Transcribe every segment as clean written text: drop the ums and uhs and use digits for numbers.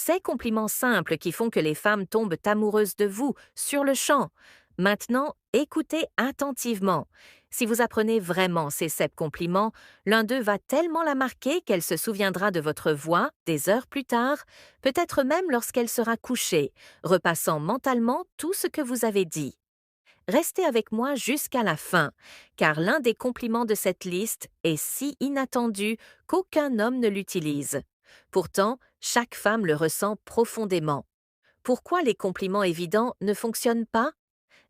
Ces compliments simples qui font que les femmes tombent amoureuses de vous, sur le champ. Maintenant, écoutez attentivement. Si vous apprenez vraiment ces 7 compliments, l'un d'eux va tellement la marquer qu'elle se souviendra de votre voix des heures plus tard, peut-être même lorsqu'elle sera couchée, repassant mentalement tout ce que vous avez dit. Restez avec moi jusqu'à la fin, car l'un des compliments de cette liste est si inattendu qu'aucun homme ne l'utilise. Pourtant, chaque femme le ressent profondément. Pourquoi les compliments évidents ne fonctionnent pas?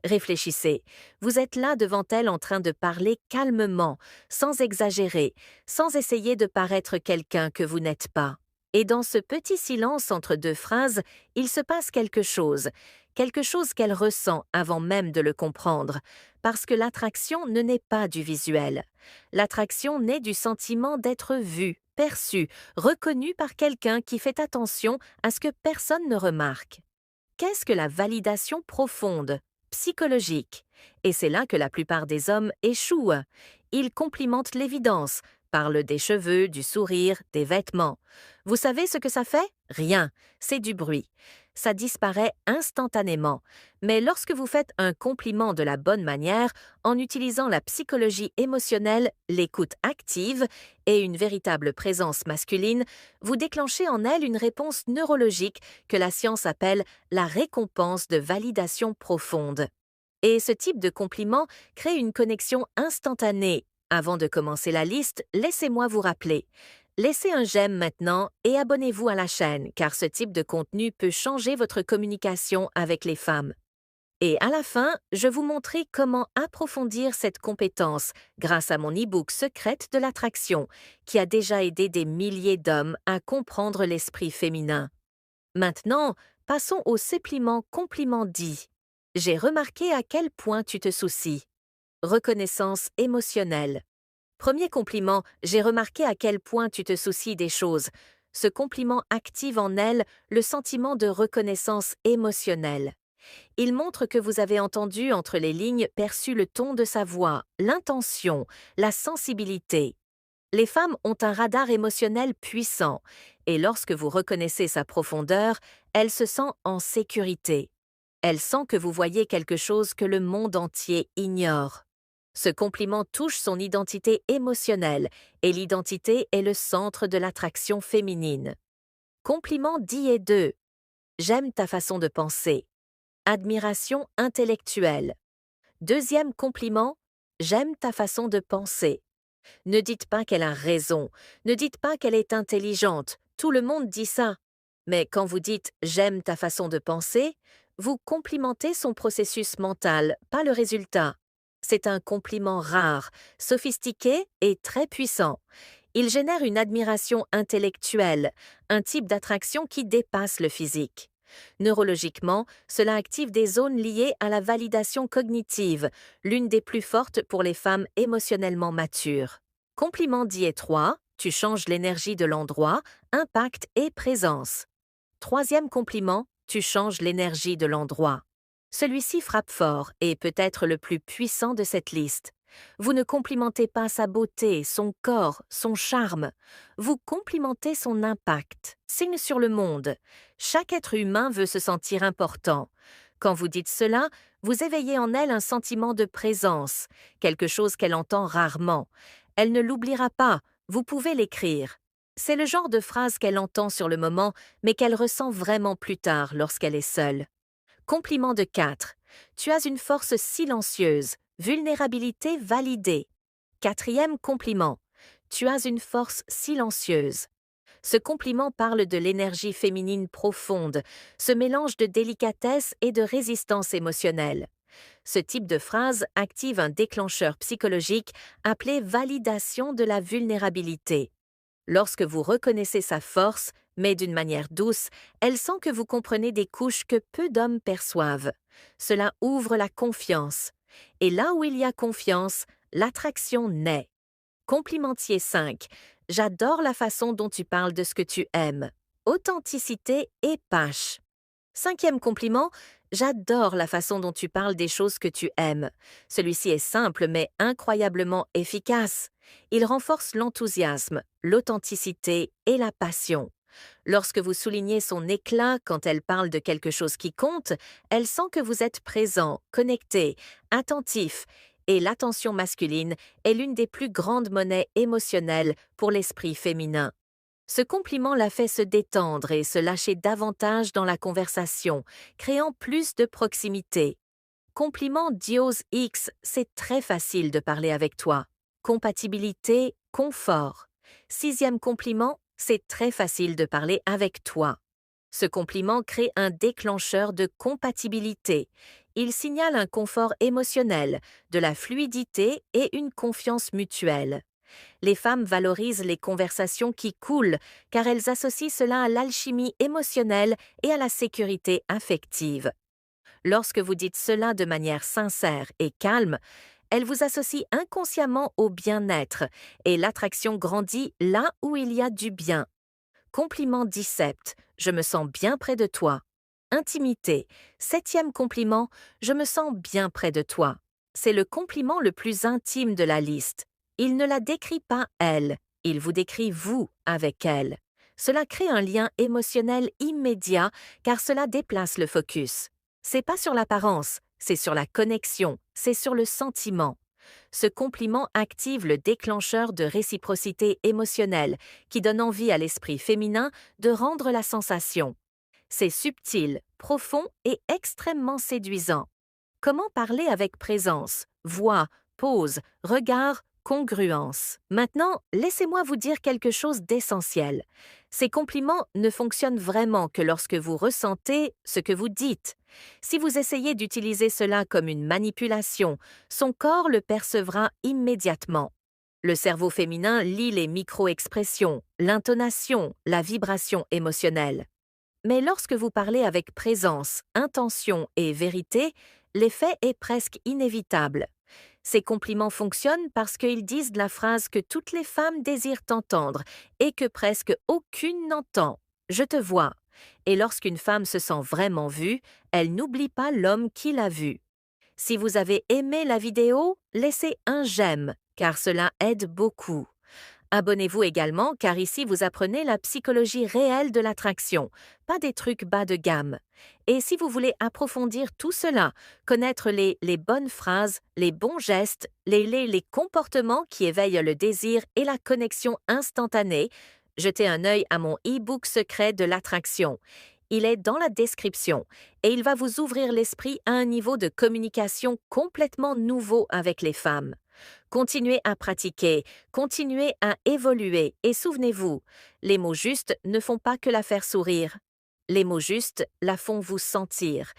Réfléchissez. Vous êtes là devant elle en train de parler calmement, sans exagérer, sans essayer de paraître quelqu'un que vous n'êtes pas. Et dans ce petit silence entre deux phrases, il se passe quelque chose qu'elle ressent avant même de le comprendre, parce que l'attraction ne naît pas du visuel. L'attraction naît du sentiment d'être vu, perçu, reconnu par quelqu'un qui fait attention à ce que personne ne remarque. Qu'est-ce que la validation profonde, psychologique? Et c'est là que la plupart des hommes échouent. Ils complimentent l'évidence, parlent des cheveux, du sourire, des vêtements. Vous savez ce que ça fait? Rien, c'est du bruit. Ça disparaît instantanément. Mais lorsque vous faites un compliment de la bonne manière, en utilisant la psychologie émotionnelle, l'écoute active et une véritable présence masculine, vous déclenchez en elle une réponse neurologique que la science appelle la récompense de validation profonde. Et ce type de compliment crée une connexion instantanée. Avant de commencer la liste, laissez-moi vous rappeler. Laissez un j'aime maintenant et abonnez-vous à la chaîne, car ce type de contenu peut changer votre communication avec les femmes. Et à la fin, je vous montrer comment approfondir cette compétence grâce à mon e-book Secrète de l'attraction, qui a déjà aidé des milliers d'hommes à comprendre l'esprit féminin. Maintenant, passons au supplément compliment dit. J'ai remarqué à quel point tu te soucies. Reconnaissance émotionnelle. Premier compliment, j'ai remarqué à quel point tu te soucies des choses. Ce compliment active en elle le sentiment de reconnaissance émotionnelle. Il montre que vous avez entendu entre les lignes, perçu le ton de sa voix, l'intention, la sensibilité. Les femmes ont un radar émotionnel puissant, et lorsque vous reconnaissez sa profondeur, elle se sent en sécurité. Elle sent que vous voyez quelque chose que le monde entier ignore. Ce compliment touche son identité émotionnelle, et l'identité est le centre de l'attraction féminine. Compliment dit et deux. J'aime ta façon de penser. Admiration intellectuelle. Deuxième compliment, j'aime ta façon de penser. Ne dites pas qu'elle a raison, ne dites pas qu'elle est intelligente, tout le monde dit ça. Mais quand vous dites j'aime ta façon de penser, vous complimentez son processus mental, pas le résultat. C'est un compliment rare, sophistiqué et très puissant. Il génère une admiration intellectuelle, un type d'attraction qui dépasse le physique. Neurologiquement, cela active des zones liées à la validation cognitive, l'une des plus fortes pour les femmes émotionnellement matures. Compliment dit étroit, tu changes l'énergie de l'endroit, impact et présence. Troisième compliment, tu changes l'énergie de l'endroit. Celui-ci frappe fort et peut être le plus puissant de cette liste. Vous ne complimentez pas sa beauté, son corps, son charme. Vous complimentez son impact, signe sur le monde. Chaque être humain veut se sentir important. Quand vous dites cela, vous éveillez en elle un sentiment de présence, quelque chose qu'elle entend rarement. Elle ne l'oubliera pas, vous pouvez l'écrire. C'est le genre de phrase qu'elle entend sur le moment, mais qu'elle ressent vraiment plus tard lorsqu'elle est seule. Compliment de 4. Tu as une force silencieuse, vulnérabilité validée. Quatrième compliment. Tu as une force silencieuse. Ce compliment parle de l'énergie féminine profonde, ce mélange de délicatesse et de résistance émotionnelle. Ce type de phrase active un déclencheur psychologique appelé validation de la vulnérabilité. Lorsque vous reconnaissez sa force, mais d'une manière douce, elle sent que vous comprenez des couches que peu d'hommes perçoivent. Cela ouvre la confiance. Et là où il y a confiance, l'attraction naît. Complimentier 5. J'adore la façon dont tu parles de ce que tu aimes. Authenticité et pâche. Cinquième compliment, j'adore la façon dont tu parles des choses que tu aimes. Celui-ci est simple mais incroyablement efficace. Il renforce l'enthousiasme, l'authenticité et la passion. Lorsque vous soulignez son éclat quand elle parle de quelque chose qui compte, elle sent que vous êtes présent, connecté, attentif, et l'attention masculine est l'une des plus grandes monnaies émotionnelles pour l'esprit féminin. Ce compliment la fait se détendre et se lâcher davantage dans la conversation, créant plus de proximité. Compliment Dios X, c'est très facile de parler avec toi. Compatibilité, confort. Sixième compliment, c'est très facile de parler avec toi. Ce compliment crée un déclencheur de compatibilité. Il signale un confort émotionnel, de la fluidité et une confiance mutuelle. Les femmes valorisent les conversations qui coulent, car elles associent cela à l'alchimie émotionnelle et à la sécurité affective. Lorsque vous dites cela de manière sincère et calme, elle vous associe inconsciemment au bien-être et l'attraction grandit là où il y a du bien. Compliment 17, je me sens bien près de toi. Intimité, septième compliment, je me sens bien près de toi. C'est le compliment le plus intime de la liste. Il ne la décrit pas elle, il vous décrit vous avec elle. Cela crée un lien émotionnel immédiat car cela déplace le focus. C'est pas sur l'apparence, c'est sur la connexion, c'est sur le sentiment. Ce compliment active le déclencheur de réciprocité émotionnelle qui donne envie à l'esprit féminin de rendre la sensation. C'est subtil, profond et extrêmement séduisant. Comment parler avec présence, voix, pose, regard, congruence? Maintenant, laissez-moi vous dire quelque chose d'essentiel. Ces compliments ne fonctionnent vraiment que lorsque vous ressentez ce que vous dites. Si vous essayez d'utiliser cela comme une manipulation, son corps le percevra immédiatement. Le cerveau féminin lit les micro-expressions, l'intonation, la vibration émotionnelle. Mais lorsque vous parlez avec présence, intention et vérité, l'effet est presque inévitable. Ces compliments fonctionnent parce qu'ils disent la phrase que toutes les femmes désirent entendre et que presque aucune n'entend. Je te vois. Et lorsqu'une femme se sent vraiment vue, elle n'oublie pas l'homme qui l'a vue. Si vous avez aimé la vidéo, laissez un j'aime, car cela aide beaucoup. Abonnez-vous également car ici vous apprenez la psychologie réelle de l'attraction, pas des trucs bas de gamme. Et si vous voulez approfondir tout cela, connaître les bonnes phrases, les bons gestes, les comportements qui éveillent le désir et la connexion instantanée, jetez un œil à mon e-book secret de l'attraction. Il est dans la description et il va vous ouvrir l'esprit à un niveau de communication complètement nouveau avec les femmes. Continuez à pratiquer, continuez à évoluer et souvenez-vous, les mots justes ne font pas que la faire sourire. Les mots justes la font vous sentir.